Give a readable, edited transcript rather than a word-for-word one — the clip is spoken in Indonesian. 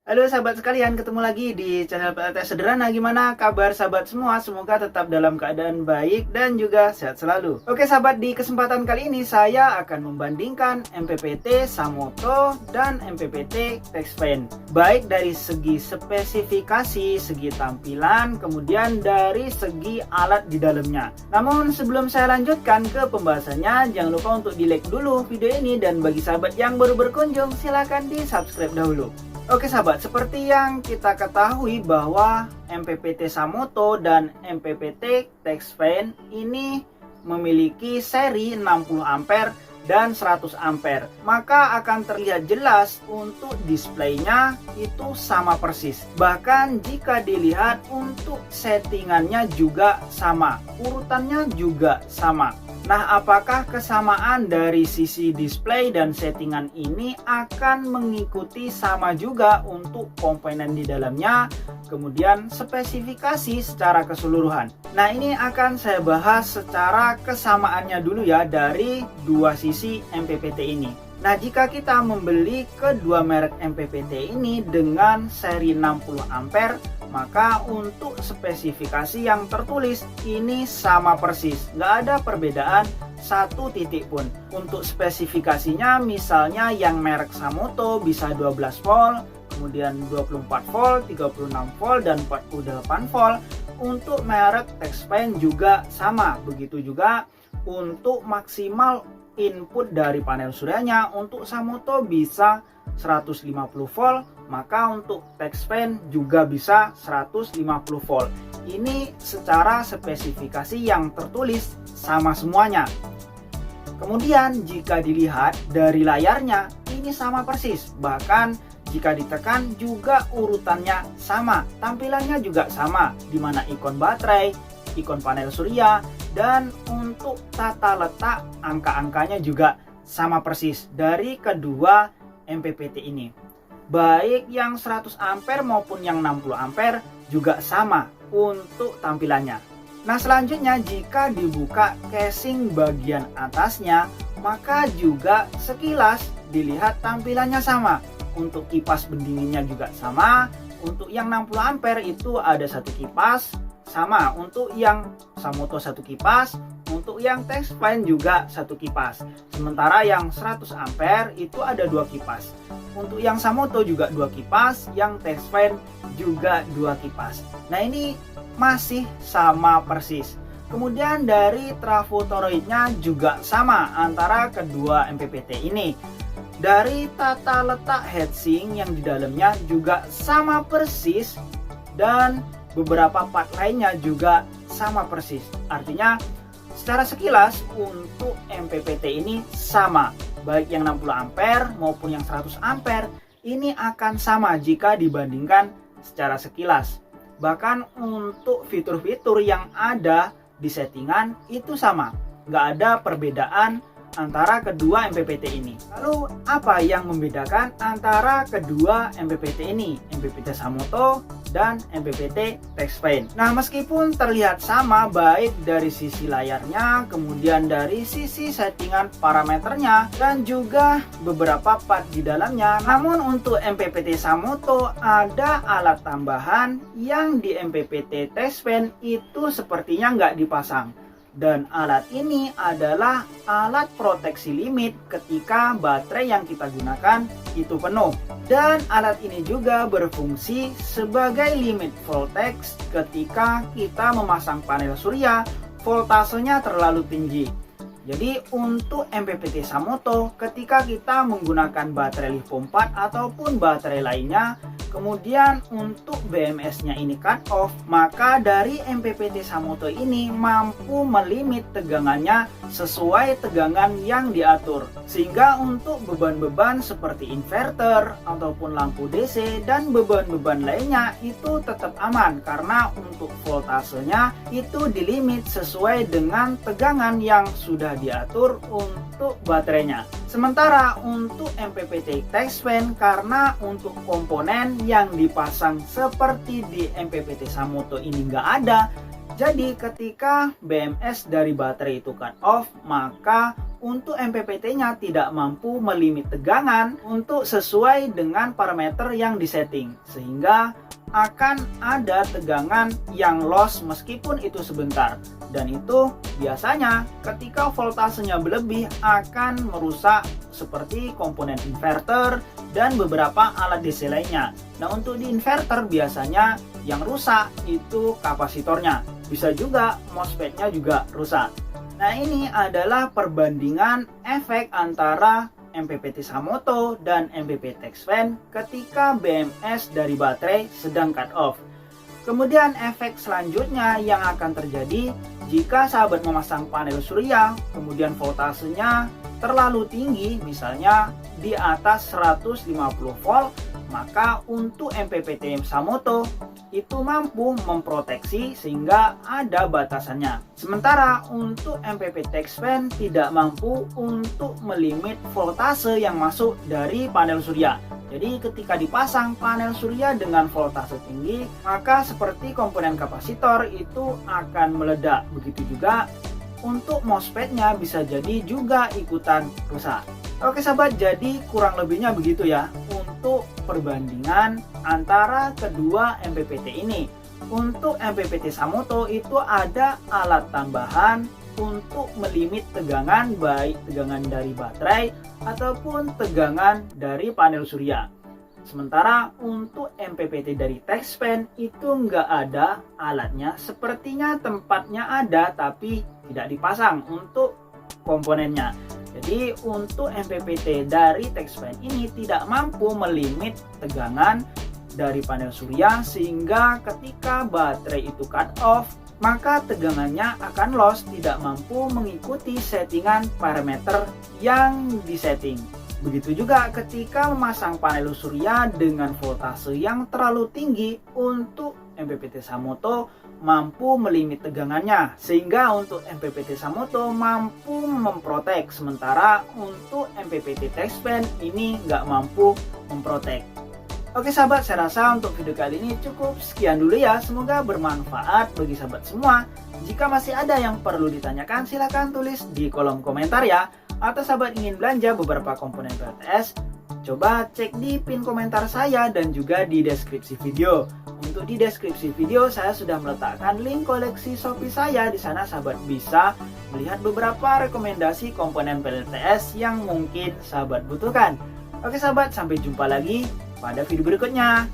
Halo sahabat sekalian, ketemu lagi di channel PLTS Sederhana. Gimana kabar sahabat semua? Semoga tetap dalam keadaan baik dan juga sehat selalu. Oke sahabat, di kesempatan kali ini saya akan membandingkan MPPT Samoto dan MPPT Textpen. Baik dari segi spesifikasi, segi tampilan, kemudian dari segi alat di dalamnya. Namun sebelum saya lanjutkan ke pembahasannya, jangan lupa untuk di-like dulu video ini, dan bagi sahabat yang baru berkunjung silahkan di-subscribe dahulu. Oke sahabat, seperti yang kita ketahui bahwa MPPT Samoto dan MPPT Textpen ini memiliki seri 60 ampere dan 100 ampere. Maka akan terlihat jelas untuk displaynya itu sama persis. Bahkan jika dilihat untuk settingannya juga sama, urutannya juga sama. Nah, apakah kesamaan dari sisi display dan settingan ini akan mengikuti sama juga untuk komponen di dalamnya, kemudian spesifikasi secara keseluruhan. Nah, ini akan saya bahas secara kesamaannya dulu ya dari dua sisi MPPT ini. Nah, jika kita membeli kedua merek MPPT ini dengan seri 60 ampere, maka untuk spesifikasi yang tertulis ini sama persis, nggak ada perbedaan satu titik pun. Untuk spesifikasinya misalnya yang merek Samoto bisa 12 volt, kemudian 24 volt, 36 volt, dan 48 volt. Untuk merek Textpen juga sama, begitu juga untuk maksimal input dari panel suryanya. Untuk Samoto bisa 150 volt, maka untuk Textpen juga bisa 150 volt. Ini secara spesifikasi yang tertulis sama semuanya. Kemudian jika dilihat dari layarnya ini sama persis, bahkan jika ditekan juga urutannya sama, tampilannya juga sama, dimana ikon baterai, ikon panel surya, dan untuk tata letak angka-angkanya juga sama persis dari kedua MPPT ini. Baik yang 100 ampere maupun yang 60 ampere juga sama untuk tampilannya. Nah, selanjutnya jika dibuka casing bagian atasnya, maka juga sekilas dilihat tampilannya sama. Untuk kipas pendinginnya juga sama. Untuk yang 60 ampere itu ada satu kipas, sama. Untuk yang Samoto satu kipas, untuk yang Textpen juga satu kipas. Sementara yang 100 ampere itu ada dua kipas. Untuk yang Samoto juga dua kipas, yang Textpen juga dua kipas. Nah, ini masih sama persis. Kemudian dari trafo toroidnya juga sama antara kedua MPPT ini. Dari tata letak heatsink yang di dalamnya juga sama persis, dan beberapa part lainnya juga sama persis. Artinya secara sekilas untuk MPPT ini sama, baik yang 60 ampere maupun yang 100 ampere ini akan sama jika dibandingkan secara sekilas. Bahkan untuk fitur-fitur yang ada di settingan itu sama, nggak ada perbedaan antara kedua MPPT ini. Lalu apa yang membedakan antara kedua MPPT ini, MPPT Samoto dan MPPT Textpen? Nah, meskipun terlihat sama baik dari sisi layarnya, kemudian dari sisi settingan parameternya, dan juga beberapa part di dalamnya, namun untuk MPPT Samoto ada alat tambahan yang di MPPT Textpen itu sepertinya nggak dipasang. Dan alat ini adalah alat proteksi limit ketika baterai yang kita gunakan itu penuh. Dan alat ini juga berfungsi sebagai limit voltage ketika kita memasang panel surya voltasenya terlalu tinggi. Jadi untuk MPPT Samoto ketika kita menggunakan baterai lithium 4 ataupun baterai lainnya, kemudian untuk BMS-nya ini cut off, maka dari MPPT Samoto ini mampu melimit tegangannya sesuai tegangan yang diatur. Sehingga untuk beban-beban seperti inverter ataupun lampu DC dan beban-beban lainnya itu tetap aman, karena untuk voltasenya itu dilimit sesuai dengan tegangan yang sudah diatur untuk baterainya. Sementara untuk MPPT Textpen, karena untuk komponen yang dipasang seperti di MPPT Samoto ini nggak ada, Jadi ketika BMS dari baterai itu cut off, maka untuk MPPT-nya tidak mampu melimit tegangan untuk sesuai dengan parameter yang disetting, sehingga akan ada tegangan yang loss meskipun itu sebentar. Dan itu biasanya ketika voltasenya berlebih akan merusak seperti komponen inverter dan beberapa alat DC lainnya. Nah, untuk di inverter biasanya yang rusak itu kapasitornya. Bisa juga MOSFET-nya juga rusak. Nah, ini adalah perbandingan efek antara MPPT Samoto dan MPPT Texfan ketika BMS dari baterai sedang cut off. Kemudian efek selanjutnya yang akan terjadi jika sahabat memasang panel surya, kemudian voltasenya terlalu tinggi, misalnya di atas 150 volt, maka untuk MPPT Samoto itu mampu memproteksi sehingga ada batasannya. Sementara untuk MPPT Texfan tidak mampu untuk melimit voltase yang masuk dari panel surya. Jadi ketika dipasang panel surya dengan voltase tinggi, maka seperti komponen kapasitor itu akan meledak. Begitu juga untuk MOSFET-nya bisa jadi juga ikutan rusak. Oke sahabat, jadi kurang lebihnya begitu ya untuk perbandingan antara kedua MPPT ini. Untuk MPPT Samoto itu ada alat tambahan untuk melimit tegangan, baik tegangan dari baterai ataupun tegangan dari panel surya. Sementara untuk MPPT dari Texfan itu nggak ada alatnya, sepertinya tempatnya ada tapi tidak dipasang untuk komponennya. Jadi untuk MPPT dari Texfan ini tidak mampu melimit tegangan dari panel surya, sehingga ketika baterai itu cut off, maka tegangannya akan loss, tidak mampu mengikuti settingan parameter yang disetting. Begitu juga ketika memasang panel surya dengan voltase yang terlalu tinggi, untuk MPPT Samoto mampu melimit tegangannya, sehingga untuk MPPT Samoto mampu memprotek, sementara untuk MPPT Texfan ini nggak mampu memprotek. Oke sahabat, saya rasa untuk video kali ini cukup sekian dulu ya. Semoga bermanfaat bagi sahabat semua. Jika masih ada yang perlu ditanyakan, silahkan tulis di kolom komentar ya. Atau sahabat ingin belanja beberapa komponen PLTS, coba cek di pin komentar saya dan juga di deskripsi video. Untuk di deskripsi video saya sudah meletakkan link koleksi Shopee saya. Di sana sahabat bisa melihat beberapa rekomendasi komponen PLTS yang mungkin sahabat butuhkan. Oke sahabat, sampai jumpa lagi pada video berikutnya.